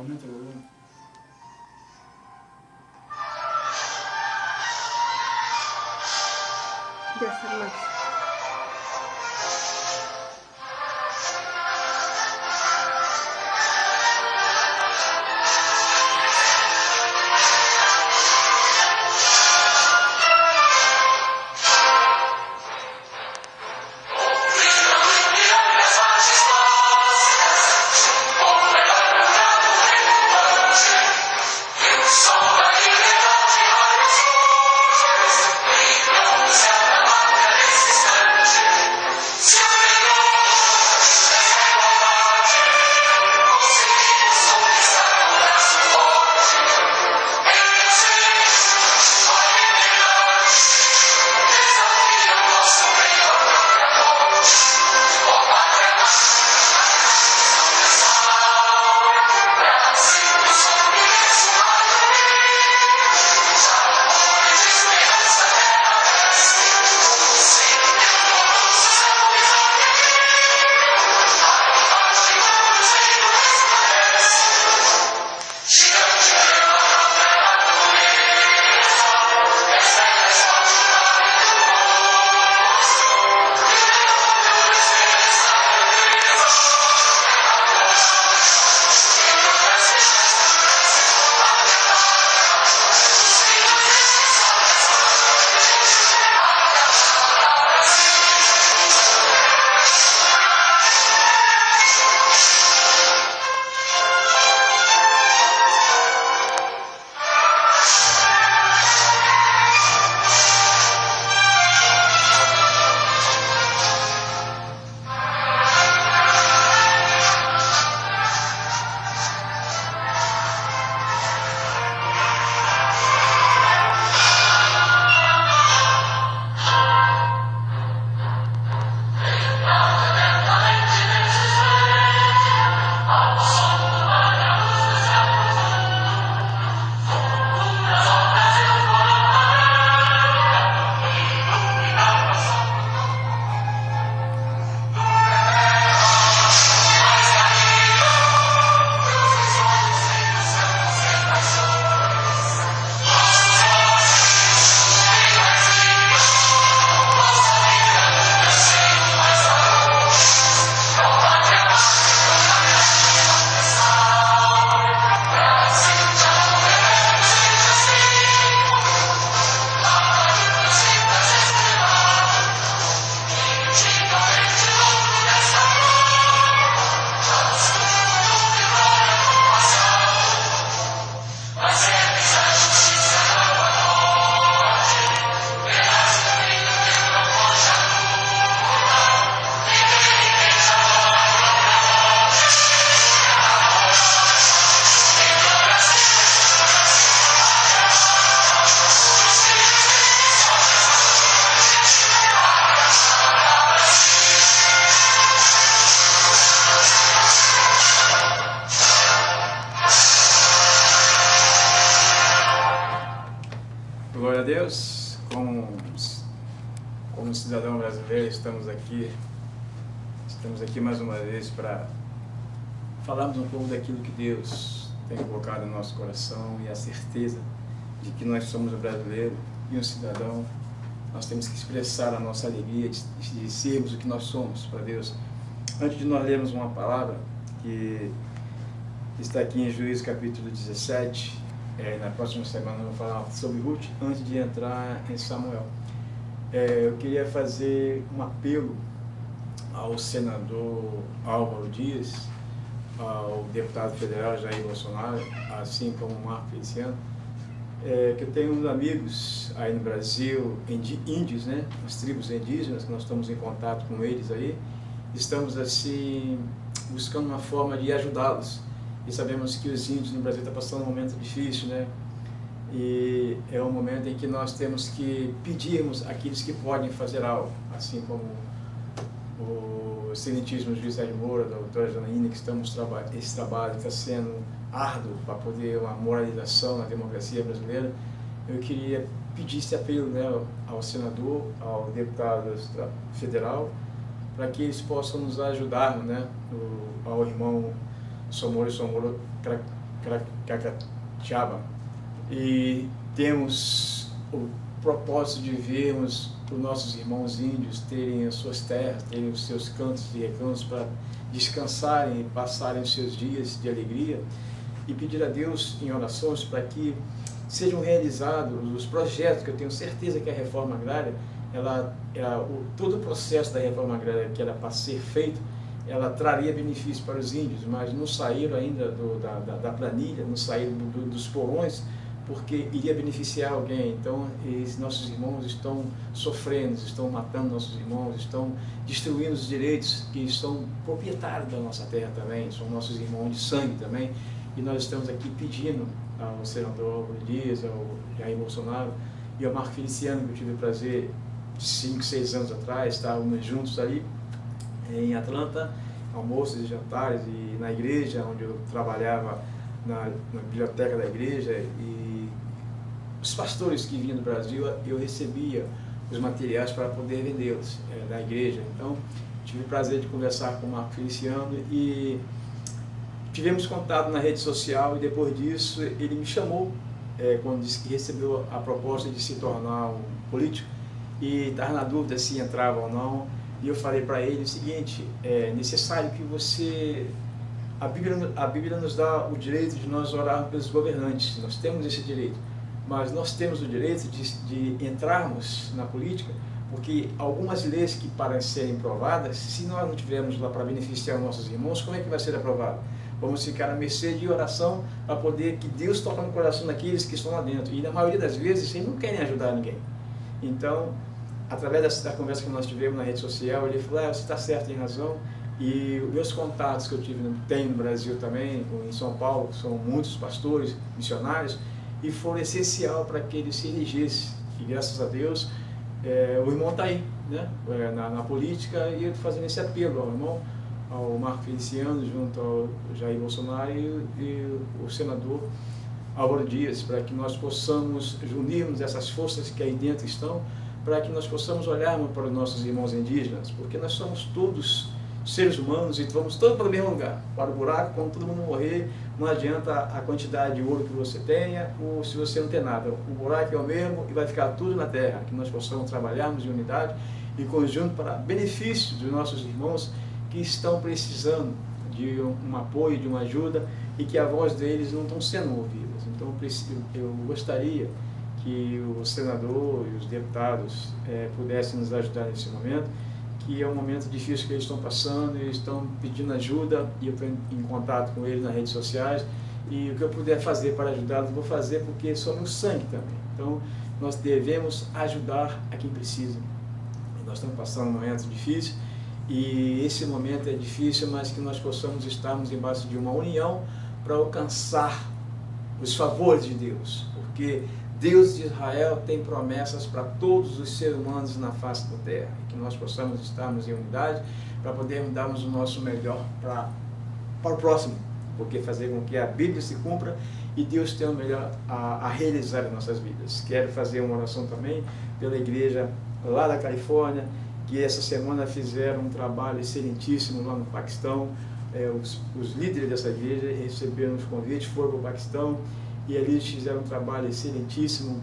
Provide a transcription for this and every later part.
aumenta o volume. Deve ser mais. Glória a Deus, como cidadão brasileiro, estamos aqui mais uma vez para falarmos um pouco daquilo que Deus tem colocado no nosso coração e a certeza de que nós somos um brasileiro e um cidadão. Nós temos que expressar a nossa alegria de sermos o que nós somos para Deus. Antes de nós lermos uma palavra que está aqui em Juízes capítulo 17, na próxima semana eu vou falar sobre Ruth, antes de entrar em Samuel. Eu queria fazer um apelo ao senador Álvaro Dias, ao deputado federal Jair Bolsonaro, assim como o Marco Feliciano, que eu tenho uns amigos aí no Brasil, índios, né, as tribos indígenas, que nós estamos em contato com eles aí, estamos assim buscando uma forma de ajudá-los. E sabemos que os índios no Brasil estão passando um momento difícil, né? E é um momento em que nós temos que pedirmos àqueles que podem fazer algo, assim como o excelentíssimo juiz Sérgio Moro, a doutora Janaína, que esse trabalho está sendo árduo para poder uma moralização na democracia brasileira. Eu queria pedir esse apelo, né, ao senador, ao deputado federal, para que eles possam nos ajudar, né, ao irmão Somoro Caraquatiaba, e temos o propósito de vermos os nossos irmãos índios terem as suas terras, terem os seus cantos e recantos para descansarem e passarem os seus dias de alegria, e pedir a Deus em orações para que sejam realizados os projetos, que eu tenho certeza que a reforma agrária, todo o processo da reforma agrária que era para ser feito, ela traria benefícios para os índios, mas não saíram ainda da planilha, não saíram dos porões, porque iria beneficiar alguém. Então, nossos irmãos estão sofrendo, estão matando nossos irmãos, estão destruindo os direitos que são proprietários da nossa terra também, são nossos irmãos de sangue também, e nós estamos aqui pedindo ao senador Álvaro Dias, ao Jair Bolsonaro e ao Marco Feliciano, que eu tive o prazer, 5, 6 anos atrás, estávamos juntos ali em Atlanta, almoços e jantares, e na igreja onde eu trabalhava, na biblioteca da igreja, e os pastores que vinham do Brasil, eu recebia os materiais para poder vendê-los na igreja. Então, tive o prazer de conversar com o Marco Feliciano e tivemos contato na rede social, e depois disso ele me chamou, quando disse que recebeu a proposta de se tornar um político e estava na dúvida se entrava ou não, e eu falei para ele o seguinte: é necessário que você... A Bíblia nos dá o direito de nós orarmos pelos governantes, nós temos esse direito, mas nós temos o direito de entrarmos na política, porque algumas leis que parecem serem aprovadas, se nós não tivermos lá para beneficiar nossos irmãos, como é que vai ser aprovado? Vamos ficar à mercê de oração para poder que Deus toque no coração daqueles que estão lá dentro, e na maioria das vezes eles não querem ajudar ninguém. Então, através da conversa que nós tivemos na rede social, ele falou: você está certo, tem razão. E os meus contatos que eu tenho no Brasil também, em São Paulo, são muitos pastores, missionários, e foram essencial para que ele se elegesse. E graças a Deus, o irmão está aí, né? Na política, e eu fazendo esse apelo ao irmão, ao Marco Feliciano, junto ao Jair Bolsonaro e o senador Álvaro Dias, para que nós possamos unirmos essas forças que aí dentro estão, para que nós possamos olharmos para os nossos irmãos indígenas, porque nós somos todos seres humanos e vamos todos para o mesmo lugar, para o buraco. Quando todo mundo morrer, não adianta a quantidade de ouro que você tenha, ou se você não tem nada, o buraco é o mesmo e vai ficar tudo na terra. Que nós possamos trabalharmos em unidade e conjunto para benefício dos nossos irmãos que estão precisando de um apoio, de uma ajuda, e que a voz deles não estão sendo ouvidas. Então eu gostaria que o senador e os deputados pudessem nos ajudar nesse momento, que é um momento difícil que eles estão passando, eles estão pedindo ajuda, e eu estou em contato com eles nas redes sociais, e o que eu puder fazer para ajudá-los, vou fazer, porque sou meu sangue também. Então, nós devemos ajudar a quem precisa. Nós estamos passando um momento difícil, e esse momento é difícil, mas que nós possamos estarmos embaixo de uma união para alcançar os favores de Deus, porque Deus de Israel tem promessas para todos os seres humanos na face da terra, e que nós possamos estarmos em unidade para podermos darmos o nosso melhor para o próximo, porque fazer com que a Bíblia se cumpra e Deus tenha o melhor a realizar em nossas vidas. Quero fazer uma oração também pela igreja lá da Califórnia, que essa semana fizeram um trabalho excelentíssimo lá no Paquistão. Os líderes dessa igreja receberam os convites, foram para o Paquistão, e ali eles fizeram um trabalho excelentíssimo,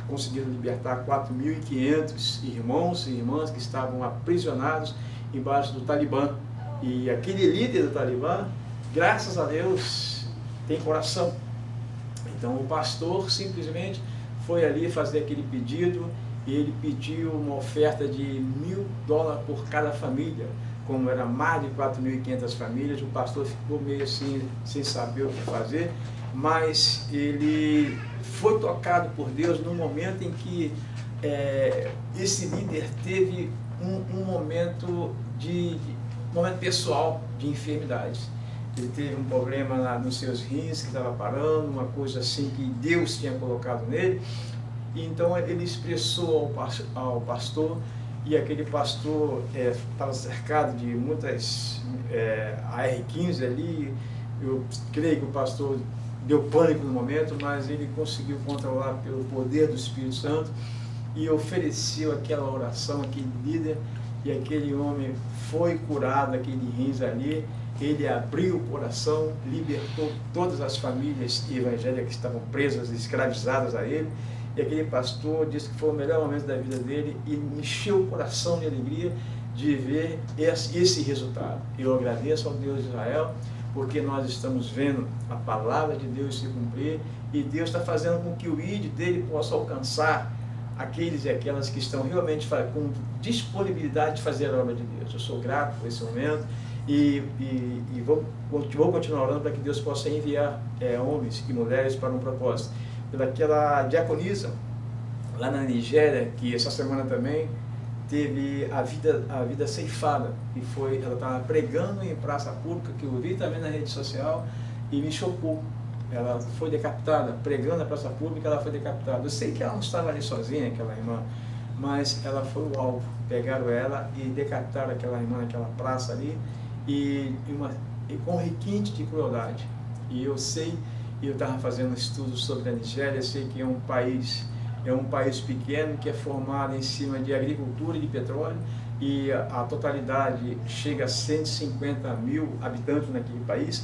conseguiram libertar 4.500 irmãos e irmãs que estavam aprisionados embaixo do Talibã. E aquele líder do Talibã, graças a Deus, tem coração. Então o pastor simplesmente foi ali fazer aquele pedido, e ele pediu uma oferta de $1.000 por cada família. Como era mais de 4.500 famílias, o pastor ficou meio assim, sem saber o que fazer, mas ele foi tocado por Deus no momento em que esse líder teve um momento pessoal de enfermidade. Ele teve um problema nos seus rins, que estava parando, uma coisa assim que Deus tinha colocado nele. E então ele expressou ao pastor, e aquele pastor estava cercado de muitas AR-15 ali. Eu creio que o pastor deu pânico no momento, mas ele conseguiu controlar pelo poder do Espírito Santo e ofereceu aquela oração, aquele líder, e aquele homem foi curado, aquele rins ali, ele abriu o coração, libertou todas as famílias evangélicas que estavam presas, escravizadas a ele, e aquele pastor disse que foi o melhor momento da vida dele e encheu o coração de alegria de ver esse resultado. Eu agradeço ao Deus de Israel, porque nós estamos vendo a palavra de Deus se cumprir, e Deus está fazendo com que o ID dele possa alcançar aqueles e aquelas que estão realmente com disponibilidade de fazer a obra de Deus. Eu sou grato por esse momento e vou continuar orando para que Deus possa enviar homens e mulheres para um propósito. Pelaquela diaconisa lá na Nigéria, que essa semana também teve a vida ceifada, e ela estava pregando em praça pública, que eu vi também na rede social, e me chocou. Ela foi decapitada, pregando na praça pública, ela foi decapitada. Eu sei que ela não estava ali sozinha, aquela irmã, mas ela foi o alvo. Pegaram ela e decapitaram aquela irmã naquela praça ali, e com requinte de crueldade. E eu sei, eu estava fazendo estudos sobre a Nigéria, eu sei que é um país pequeno, que é formado em cima de agricultura e de petróleo, e a totalidade chega a 150 mil habitantes naquele país,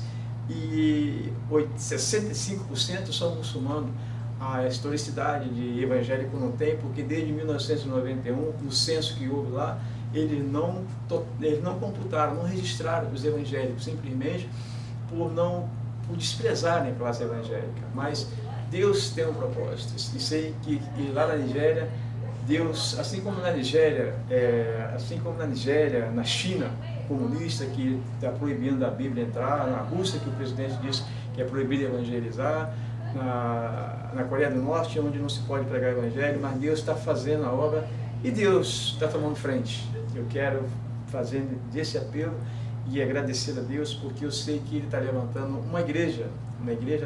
e 65% são muçulmanos. A historicidade de evangélico não tem, porque desde 1991, no censo que houve lá, eles não computaram, não registraram os evangélicos, simplesmente por desprezarem a classe evangélica. Mas Deus tem um propósito, e sei que lá na Nigéria, Deus, assim como na Nigéria, na China comunista, que está proibindo a Bíblia entrar, na Rússia, que o presidente disse que é proibido evangelizar, na Coreia do Norte, onde não se pode pregar o evangelho, mas Deus está fazendo a obra e Deus está tomando frente. Eu quero fazer desse apelo e agradecer a Deus, porque eu sei que Ele está levantando uma igreja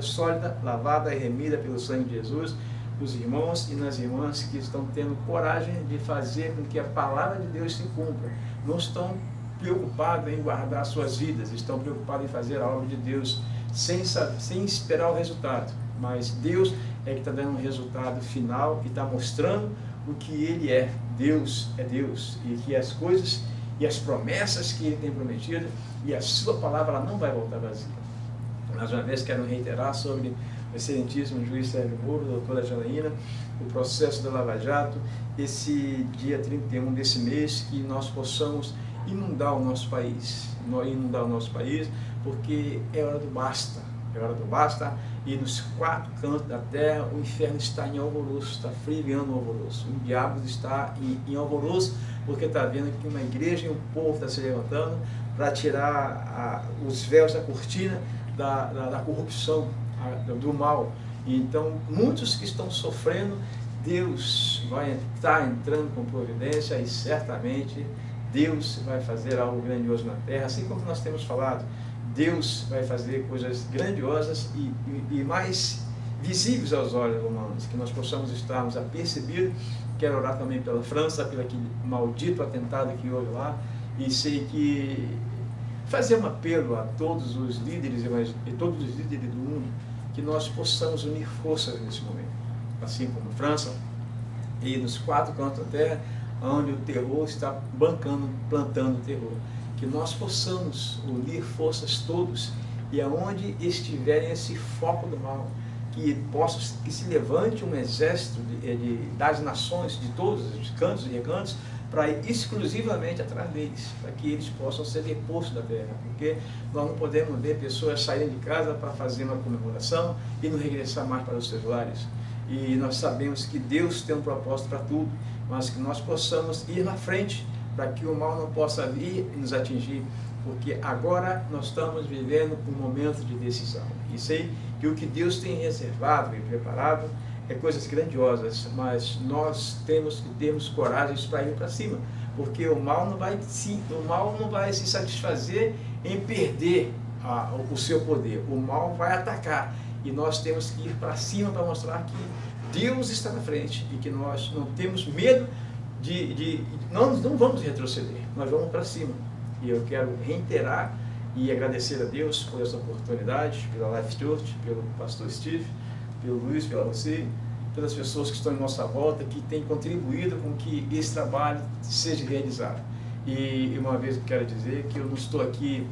sólida, lavada e remida pelo sangue de Jesus, os irmãos e nas irmãs que estão tendo coragem de fazer com que a palavra de Deus se cumpra. Não estão preocupados em guardar suas vidas, estão preocupados em fazer a obra de Deus sem esperar o resultado. Mas Deus é que está dando um resultado final e está mostrando o que Ele é. Deus é Deus, e que as coisas e as promessas que Ele tem prometido, e a sua palavra ela não vai voltar vazia. Mais uma vez quero reiterar sobre o excelentíssimo juiz Sérgio Moro, doutora Janaína, o processo da Lava Jato, esse dia 31 desse mês, que nós possamos inundar o nosso país, porque é hora do basta, e nos 4 cantos da terra o inferno está em alvoroço, está fervilhando o alvoroço, o diabo está em alvoroço, porque está vendo que uma igreja e um povo está se levantando para tirar os véus da cortina da corrupção, do mal. Então, muitos que estão sofrendo, Deus vai estar entrando com providência, e certamente Deus vai fazer algo grandioso na terra, assim como nós temos falado. Deus vai fazer coisas grandiosas e mais visíveis aos olhos humanos, que nós possamos estarmos apercebidos. Quero orar também pela França, pelo aquele maldito atentado que houve lá, e sei que fazer um apelo a todos os líderes do mundo, que nós possamos unir forças nesse momento, assim como a França, e nos 4 cantos da terra, onde o terror está plantando terror, que nós possamos unir forças todos, e aonde estiverem esse foco do mal, que se levante um exército das nações, de todos os cantos e recantos, para ir exclusivamente atrás deles, para que eles possam ser depostos da terra, porque nós não podemos ver pessoas saírem de casa para fazer uma comemoração e não regressar mais para os seus lares. E nós sabemos que Deus tem um propósito para tudo, mas que nós possamos ir na frente, para que o mal não possa vir e nos atingir, porque agora nós estamos vivendo um momento de decisão. E sei que o que Deus tem reservado e preparado é coisas grandiosas, mas nós temos que termos coragem para ir para cima, porque o mal não vai se satisfazer em perder o seu poder. O mal vai atacar, e nós temos que ir para cima para mostrar que Deus está na frente e que nós não temos medo nós não vamos retroceder, nós vamos para cima. E eu quero reiterar e agradecer a Deus por essa oportunidade, pela Life Church, pelo pastor Steve, pelo Luiz, pela você, pelas pessoas que estão em nossa volta, que têm contribuído com que esse trabalho seja realizado. E uma vez eu quero dizer que eu não estou aqui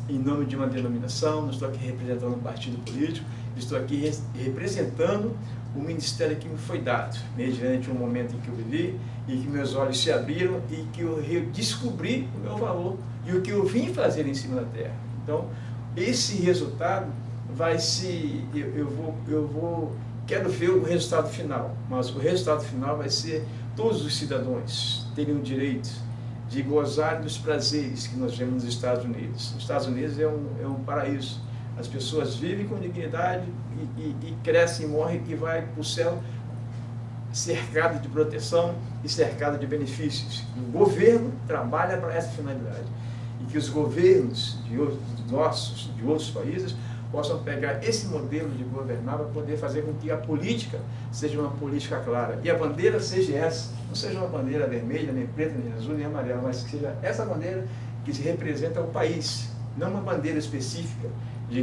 em nome de uma denominação, não estou aqui representando um partido político, estou aqui representando o ministério que me foi dado, mediante um momento em que eu vivi e que meus olhos se abriram e que eu redescobri o meu valor e o que eu vim fazer em cima da terra. Então, esse resultado vai se... quero ver o resultado final, mas o resultado final vai ser todos os cidadãos terem o direito de gozar dos prazeres que nós vemos nos Estados Unidos. Os Estados Unidos é um paraíso. As pessoas vivem com dignidade e crescem e morrem e vai para o céu cercado de proteção e cercado de benefícios. O governo trabalha para essa finalidade. E que os governos de outros países possam pegar esse modelo de governar para poder fazer com que a política seja uma política clara. E a bandeira seja essa, não seja uma bandeira vermelha, nem preta, nem azul, nem amarela, mas que seja essa bandeira que representa o país, não uma bandeira específica de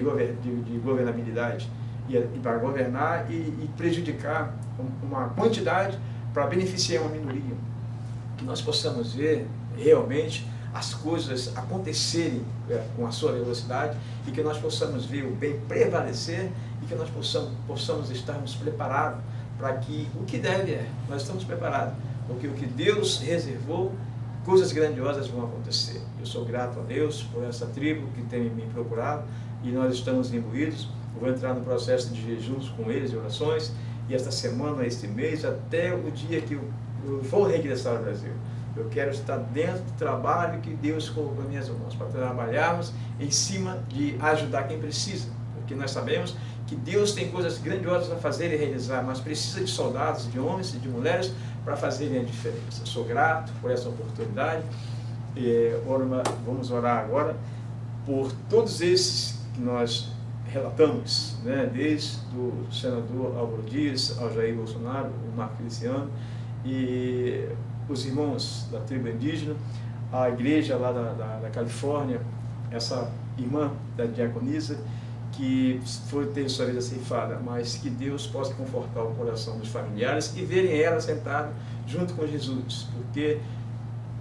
governabilidade, e para governar e prejudicar uma quantidade para beneficiar uma minoria. Que nós possamos ver realmente as coisas acontecerem com a sua velocidade e que nós possamos ver o bem prevalecer e que nós possamos estarmos preparados para que o que deve nós estamos preparados, porque o que Deus reservou, coisas grandiosas vão acontecer. Eu sou grato a Deus por essa tribo que tem me procurado e nós estamos imbuídos. Eu vou entrar no processo de jejuns com eles, de orações, e esta semana, este mês, até o dia que eu vou regressar ao Brasil. Eu quero estar dentro do trabalho que Deus colocou nas minhas mãos, para trabalharmos em cima de ajudar quem precisa, porque nós sabemos que Deus tem coisas grandiosas a fazer e realizar, mas precisa de soldados, de homens e de mulheres para fazerem a diferença. Eu sou grato por essa oportunidade. Vamos orar agora por todos esses que nós relatamos, né? Desde o senador Álvaro Dias, ao Jair Bolsonaro, o Marco Feliciano, e os irmãos da tribo indígena, a igreja lá da Califórnia, essa irmã da diaconisa, que teve sua vida ceifada, mas que Deus possa confortar o coração dos familiares e verem ela sentada junto com Jesus, porque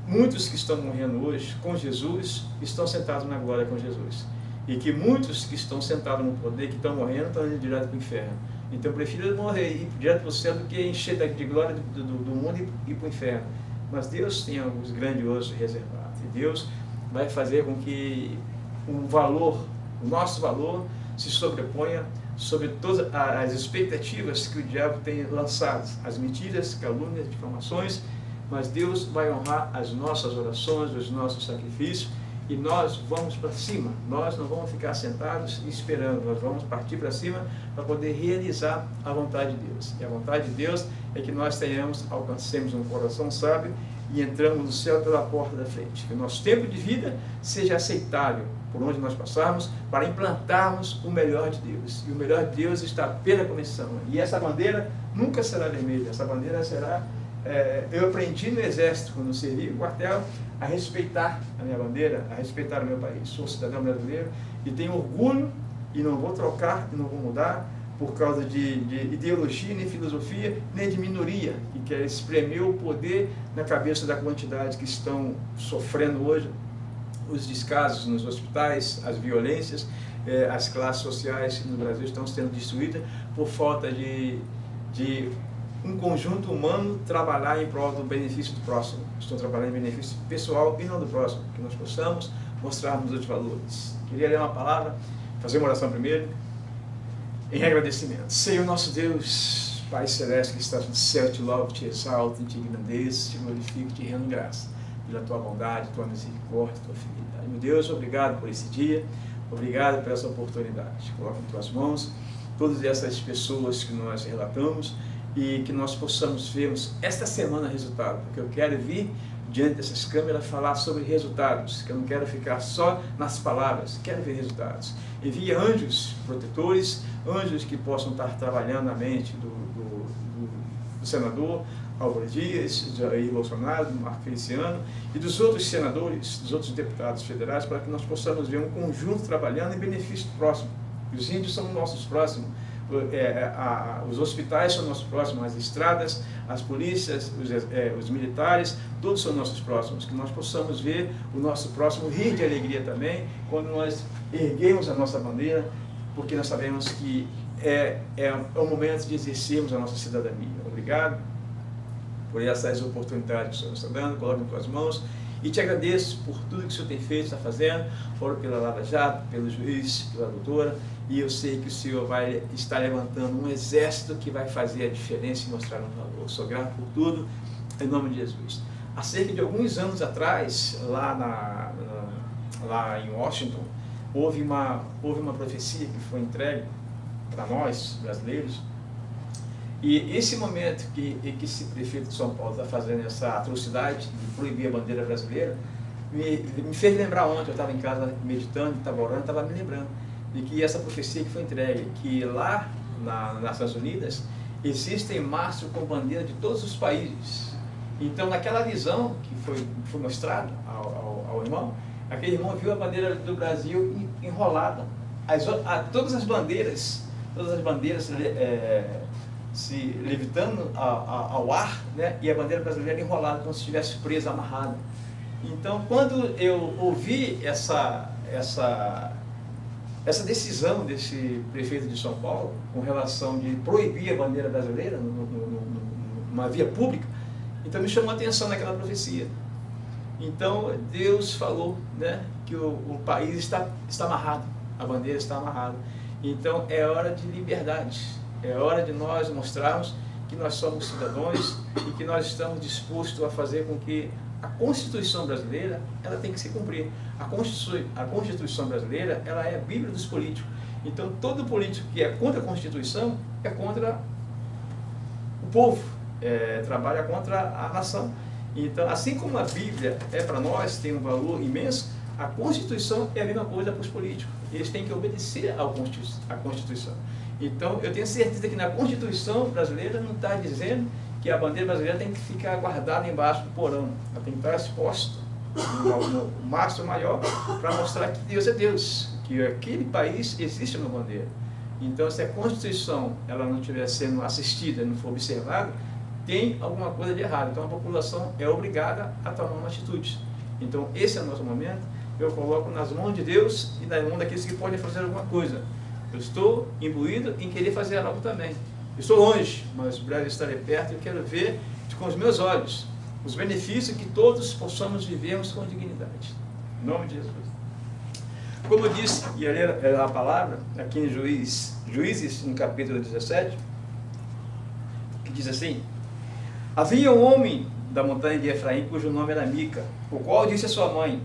muitos que estão morrendo hoje com Jesus estão sentados na glória com Jesus, e que muitos que estão sentados no poder, que estão morrendo, estão indo direto para o inferno. Então eu prefiro morrer e ir direto para o céu do que encher de glória do mundo e ir para o inferno. Mas Deus tem alguns grandiosos reservados, e Deus vai fazer com que o nosso valor se sobreponha sobre todas as expectativas que o diabo tem lançado, as mentiras, calúnias, difamações, mas Deus vai honrar as nossas orações, os nossos sacrifícios, e nós vamos para cima. Nós não vamos ficar sentados e esperando, nós vamos partir para cima para poder realizar a vontade de Deus. E a vontade de Deus é que nós alcancemos um coração sábio e entramos no céu pela porta da frente. Que o nosso tempo de vida seja aceitável por onde nós passarmos, para implantarmos o melhor de Deus. E o melhor de Deus está pela comissão. E essa bandeira nunca será vermelha, essa bandeira será... eu aprendi no exército, quando eu servi o quartel, a respeitar a minha bandeira, a respeitar o meu país. Sou cidadão brasileiro e tenho orgulho e não vou trocar, não vou mudar por causa de ideologia, nem filosofia, nem de minoria, que quer espremer o poder na cabeça da quantidade que estão sofrendo hoje os descasos nos hospitais, as violências, as classes sociais no Brasil estão sendo destruídas por falta de um conjunto humano trabalhar em prol do benefício do próximo. Estou trabalhando em benefício pessoal e não do próximo, que nós possamos mostrarmos os valores. Queria ler uma palavra, fazer uma oração primeiro, em agradecimento. Senhor nosso Deus, Pai Celeste que estás no céu, te louvo, te exalto, te engrandeço, te glorifico, te rendo graça pela tua bondade, tua misericórdia, tua fidelidade. Meu Deus, obrigado por esse dia, obrigado por essa oportunidade. Coloca em tuas mãos todas essas pessoas que nós relatamos, e que nós possamos vermos esta semana resultado, porque eu quero vir diante dessas câmeras falar sobre resultados, que eu não quero ficar só nas palavras, quero ver resultados. Envia anjos protetores, anjos que possam estar trabalhando na mente do senador Álvaro Dias, Jair Bolsonaro, Marco Feliciano e dos outros senadores, dos outros deputados federais, para que nós possamos ver um conjunto trabalhando em benefício do próximo. Os índios são nossos próximos. Os hospitais são nossos próximos, as estradas, as polícias, os militares, todos são nossos próximos. Que nós possamos ver o nosso próximo rir de alegria também, quando nós erguemos a nossa bandeira, porque nós sabemos que é o momento de exercermos a nossa cidadania. Obrigado por essas oportunidades que o Senhor está dando, coloque em tuas mãos. E te agradeço por tudo que o Senhor tem feito, está fazendo, oro pela Lava Jato, pelo juiz, pela doutora, e eu sei que o Senhor vai estar levantando um exército que vai fazer a diferença e mostrar um valor. Sou grato por tudo, em nome de Jesus. Há cerca de alguns anos atrás, lá em Washington, houve uma profecia que foi entregue para nós, brasileiros, e esse momento que esse prefeito de São Paulo está fazendo essa atrocidade de proibir a bandeira brasileira, me fez lembrar ontem, eu estava em casa meditando, estava orando, estava me lembrando de que essa profecia que foi entregue, que lá nas Nações Unidas existem mastros com bandeira de todos os países. Então, naquela visão que foi mostrada ao irmão, aquele irmão viu a bandeira do Brasil enrolada. Todas as bandeiras se levitando ao ar, né? E a bandeira brasileira enrolada, como se estivesse presa, amarrada. Então, quando eu ouvi essa decisão desse prefeito de São Paulo, com relação de proibir a bandeira brasileira numa via pública, então me chamou a atenção naquela profecia. Então, Deus falou, né, que o país está amarrado, a bandeira está amarrada. Então, é hora de liberdade. É hora de nós mostrarmos que nós somos cidadãos e que nós estamos dispostos a fazer com que a Constituição brasileira, ela tem que se cumprir. A Constituição brasileira, ela é a Bíblia dos políticos. Então, todo político que é contra a Constituição é contra o povo, trabalha contra a nação. Então, assim como a Bíblia é para nós, tem um valor imenso, a Constituição é a mesma coisa para os políticos. Eles têm que obedecer à Constituição. Então, eu tenho certeza que na Constituição brasileira não está dizendo que a bandeira brasileira tem que ficar guardada embaixo do porão. Ela tem que estar exposta no mastro maior para mostrar que Deus é Deus, que aquele país existe uma bandeira. Então, se a Constituição ela não estiver sendo assistida, não for observada, tem alguma coisa de errado. Então, a população é obrigada a tomar uma atitude. Então, esse é o nosso momento. Eu coloco nas mãos de Deus e nas mãos daqueles que podem fazer alguma coisa. Eu estou imbuído em querer fazer algo também. Eu estou longe, mas breve estarei perto e eu quero ver com os meus olhos os benefícios que todos possamos vivermos com dignidade. Em nome de Jesus. Como eu disse, e ali era a palavra, aqui em Juízes, no capítulo 17, que diz assim: havia um homem da montanha de Efraim, cujo nome era Mica, o qual disse a sua mãe: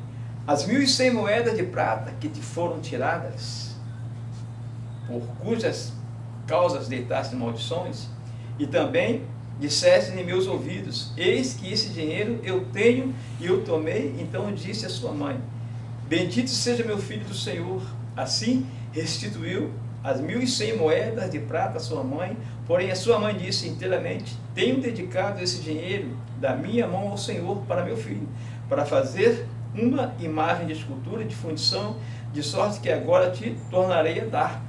as 1.100 moedas de prata que te foram tiradas, por cujas causas deitaste maldições, e também disseste em meus ouvidos: eis que esse dinheiro eu tenho e eu tomei. Então disse a sua mãe: bendito seja meu filho do Senhor. Assim restituiu as 1.100 moedas de prata à sua mãe. Porém a sua mãe disse inteiramente: tenho dedicado esse dinheiro da minha mão ao Senhor para meu filho, para fazer uma imagem de escultura de fundição, de sorte que agora te tornarei a dar.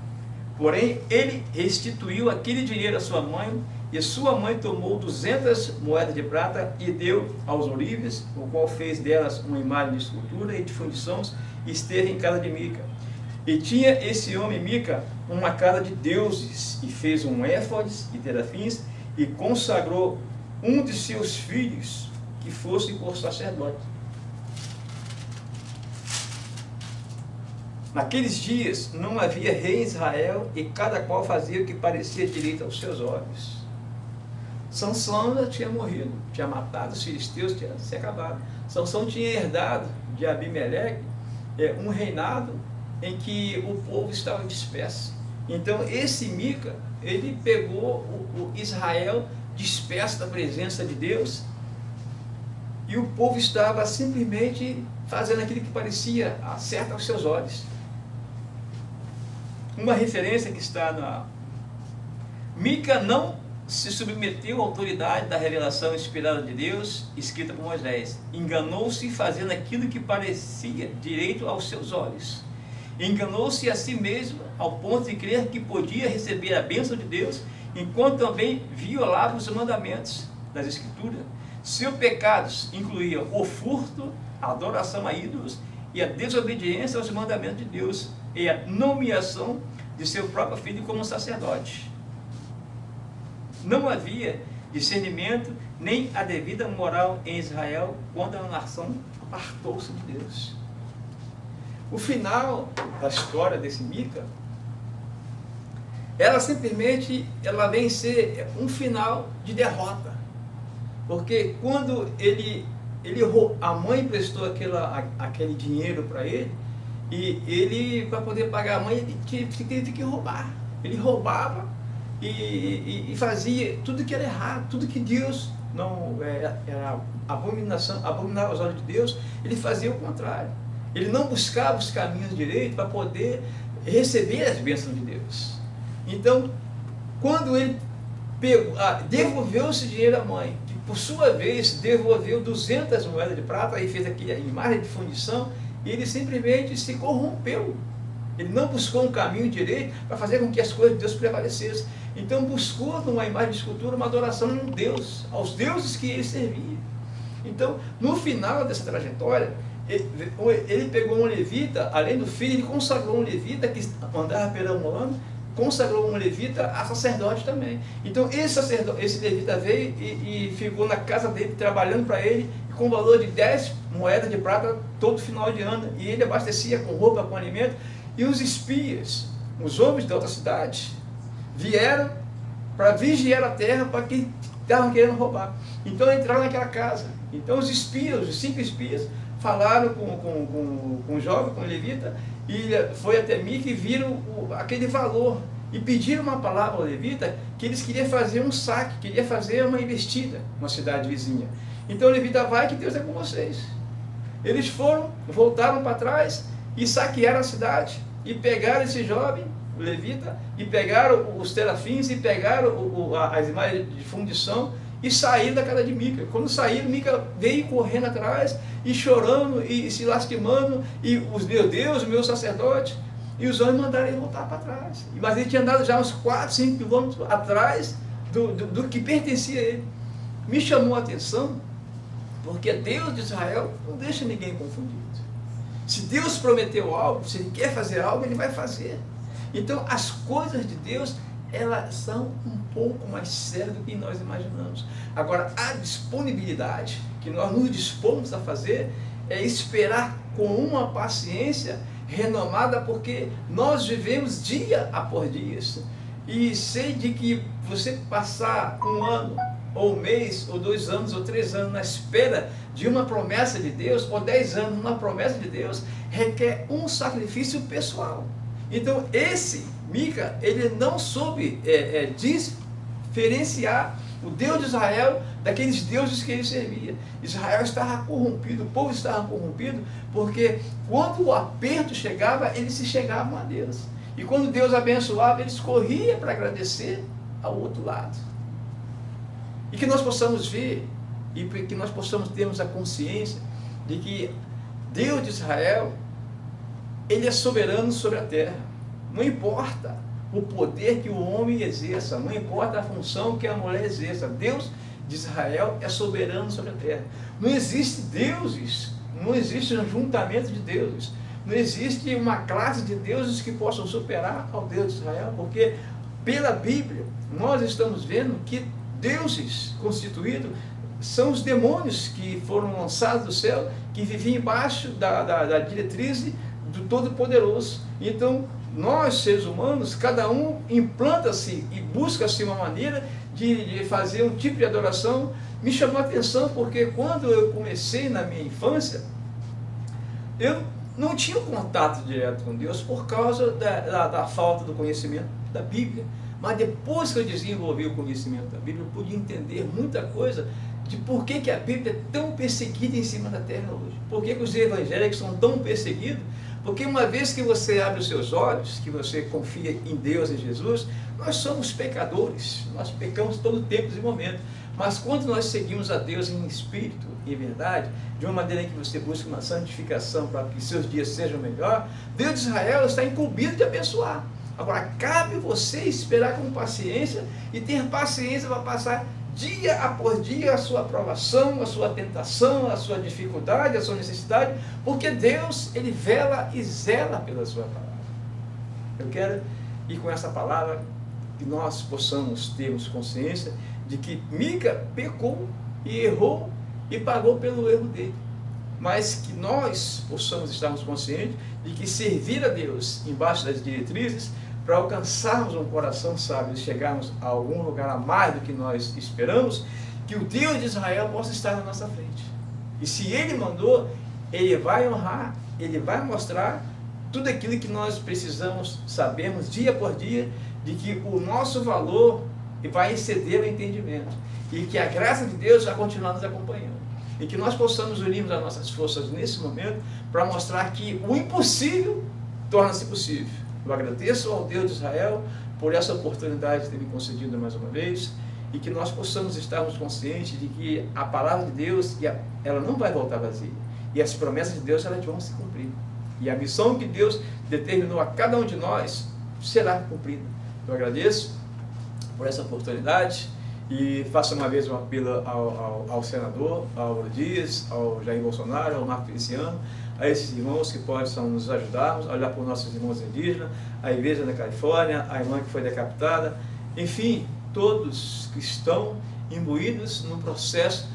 Porém, ele restituiu aquele dinheiro à sua mãe, e sua mãe tomou 200 moedas de prata e deu aos ourives, o qual fez delas uma imagem de escultura e de fundição, e esteve em casa de Mica. E tinha esse homem, Mica, uma casa de deuses, e fez um éfodes e terafins, e consagrou um de seus filhos, que fosse por sacerdote. Naqueles dias não havia rei em Israel, e cada qual fazia o que parecia direito aos seus olhos. Sansão já tinha morrido, tinha matado os filisteus, tinha se acabado. Sansão tinha herdado de Abimeleque um reinado em que o povo estava disperso. Então esse Mica, ele pegou o Israel disperso da presença de Deus, e o povo estava simplesmente fazendo aquilo que parecia certo aos seus olhos. Uma referência que está na... Mica não se submeteu à autoridade da revelação inspirada de Deus, escrita por Moisés. Enganou-se fazendo aquilo que parecia direito aos seus olhos. Enganou-se a si mesmo ao ponto de crer que podia receber a bênção de Deus, enquanto também violava os mandamentos das Escrituras. Seus pecados incluíam o furto, a adoração a ídolos e a desobediência aos mandamentos de Deus e a nomeação de seu próprio filho como sacerdote. Não havia discernimento nem a devida moral em Israel quando a nação apartou-se de Deus. O final da história desse Mica, ela simplesmente vem ser um final de derrota. Porque quando a mãe emprestou aquele dinheiro para ele, e ele, para poder pagar a mãe, ele teve que roubar. Ele roubava e fazia tudo que era errado, tudo que Deus não era abominável aos olhos de Deus, ele fazia o contrário. Ele não buscava os caminhos direitos para poder receber as bênçãos de Deus. Então, quando ele devolveu esse dinheiro à mãe, que por sua vez devolveu 200 moedas de prata e fez aqui a imagem de fundição, ele simplesmente se corrompeu. Ele não buscou um caminho direito para fazer com que as coisas de Deus prevalecessem. Então buscou numa imagem de escultura uma adoração a um Deus, aos deuses que ele servia. Então, no final dessa trajetória, ele pegou um levita, além do filho, ele consagrou um levita que andava pelo ano, consagrou um levita a sacerdote também. Então esse levita veio e ficou na casa dele, trabalhando para ele, com valor de 10 moedas de prata todo final de ano, e ele abastecia com roupa, com alimento. E os espias, os homens da outra cidade, vieram para vigiar a terra para quem estavam querendo roubar. Então entraram naquela casa. Então os 5 espias, falaram com o jovem, com o levita, e foi até Mica e viram aquele valor, e pediram uma palavra ao levita, que eles queriam fazer um saque, queriam fazer uma investida numa cidade vizinha. Então o levita vai, que Deus é com vocês. Eles voltaram para trás e saquearam a cidade, e pegaram esse jovem, o levita, e pegaram os terafins, e pegaram as imagens de fundição, e saíram da casa de Mica. Quando saíram, Mica veio correndo atrás, e chorando, e se lastimando, e meu Deus, o meu sacerdote, e os homens mandaram ele voltar para trás. Mas ele tinha andado já uns 4, 5 quilômetros atrás do que pertencia a ele. Me chamou a atenção, porque Deus de Israel não deixa ninguém confundido. Se Deus prometeu algo, se Ele quer fazer algo, Ele vai fazer. Então, as coisas de Deus, elas são um pouco mais sérias do que nós imaginamos. Agora, a disponibilidade que nós nos dispomos a fazer é esperar com uma paciência renomada, porque nós vivemos dia após dia. E sei de que você passar um ano, ou um mês, ou 2 anos, ou 3 anos na espera de uma promessa de Deus, ou 10 anos numa promessa de Deus, requer um sacrifício pessoal. Então esse Mica, ele não soube diferenciar o Deus de Israel daqueles deuses que ele servia. Israel estava corrompido, o povo estava corrompido, porque quando o aperto chegava, eles se chegavam a Deus. E quando Deus abençoava, eles corriam para agradecer ao outro lado. E que nós possamos ver, e que nós possamos termos a consciência de que Deus de Israel, Ele é soberano sobre a terra. Não importa o poder que o homem exerça, não importa a função que a mulher exerça, Deus de Israel é soberano sobre a terra. Não existe deuses, não existe um juntamento de deuses, não existe uma classe de deuses que possam superar ao Deus de Israel, porque pela Bíblia nós estamos vendo que deuses constituídos são os demônios que foram lançados do céu, que viviam embaixo da diretriz do Todo-Poderoso. Então, nós, seres humanos, cada um implanta-se e busca-se uma maneira de fazer um tipo de adoração. Me chamou a atenção porque quando eu comecei na minha infância, eu não tinha um contato direto com Deus por causa da falta do conhecimento da Bíblia. Mas depois que eu desenvolvi o conhecimento da Bíblia, eu pude entender muita coisa de por que a Bíblia é tão perseguida em cima da terra hoje. Por que os evangélicos são tão perseguidos? Porque uma vez que você abre os seus olhos, que você confia em Deus e Jesus, nós somos pecadores, nós pecamos todo tempo e momento. Mas quando nós seguimos a Deus em espírito, em verdade, de uma maneira em que você busca uma santificação para que seus dias sejam melhor, Deus de Israel está incumbido de abençoar. Agora, cabe você esperar com paciência e ter paciência para passar dia após dia a sua aprovação, a sua tentação, a sua dificuldade, a sua necessidade, porque Deus, Ele vela e zela pela sua palavra. Eu quero ir com essa palavra, que nós possamos termos consciência de que Mica pecou e errou e pagou pelo erro dele. Mas que nós possamos estarmos conscientes de que servir a Deus embaixo das diretrizes, para alcançarmos um coração sábio e chegarmos a algum lugar a mais do que nós esperamos, que o Deus de Israel possa estar na nossa frente. E se Ele mandou, Ele vai honrar, Ele vai mostrar tudo aquilo que nós precisamos sabermos dia por dia, de que o nosso valor vai exceder o entendimento. E que a graça de Deus vai continuar nos acompanhando. E que nós possamos unirmos as nossas forças nesse momento para mostrar que o impossível torna-se possível. Eu agradeço ao Deus de Israel por essa oportunidade de ter me concedido mais uma vez, e que nós possamos estarmos conscientes de que a palavra de Deus, ela não vai voltar vazia, e as promessas de Deus, elas vão se cumprir, e a missão que Deus determinou a cada um de nós será cumprida. Eu agradeço por essa oportunidade e faço uma vez um apelo ao senador, ao Dias, ao Jair Bolsonaro, ao Marco Feliciano, a esses irmãos que possam nos ajudar a olhar por nossos irmãos indígenas, a igreja da Califórnia, a irmã que foi decapitada, enfim, todos que estão imbuídos num processo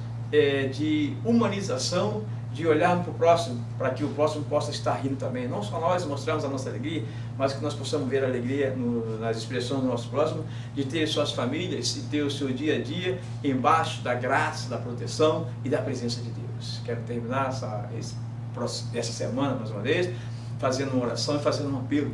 de humanização, de olharmos para o próximo, para que o próximo possa estar rindo também. Não só nós mostrarmos a nossa alegria, mas que nós possamos ver a alegria nas expressões do nosso próximo, de ter suas famílias e ter o seu dia a dia embaixo da graça, da proteção e da presença de Deus. Quero terminar essa semana, mais uma vez, fazendo uma oração e fazendo um apelo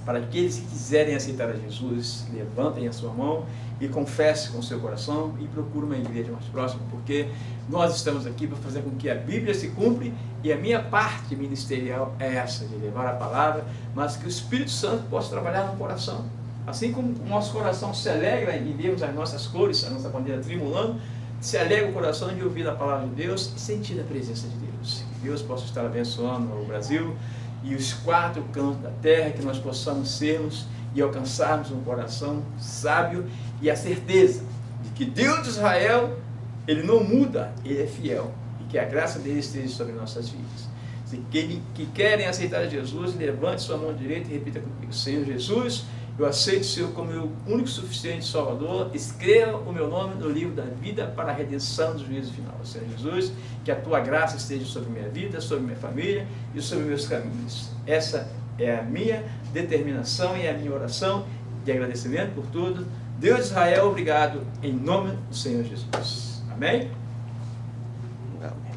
para aqueles que quiserem aceitar a Jesus, levantem a sua mão e confesse com o seu coração e procure uma igreja mais próxima, porque nós estamos aqui para fazer com que a Bíblia se cumpra, e a minha parte ministerial é essa, de levar a palavra, mas que o Espírito Santo possa trabalhar no coração. Assim como o nosso coração se alegra em vermos as nossas cores, a nossa bandeira trimulando, se alegra o coração de ouvir a palavra de Deus e sentir a presença de Deus. Que Deus possa estar abençoando o Brasil e os 4 cantos da terra, que nós possamos sermos e alcançarmos um coração sábio e a certeza de que Deus de Israel, Ele não muda, Ele é fiel, e que a graça dele esteja sobre nossas vidas. Se que querem aceitar Jesus, levante sua mão direita e repita comigo: Senhor Jesus, eu aceito o Senhor como meu único e suficiente Salvador. Escreva o meu nome no livro da vida para a redenção do juízo final. Senhor Jesus, que a tua graça esteja sobre minha vida, sobre minha família e sobre meus caminhos. Essa é a minha determinação e a minha oração de agradecimento por tudo. Deus de Israel, obrigado, em nome do Senhor Jesus. Amém? Amém.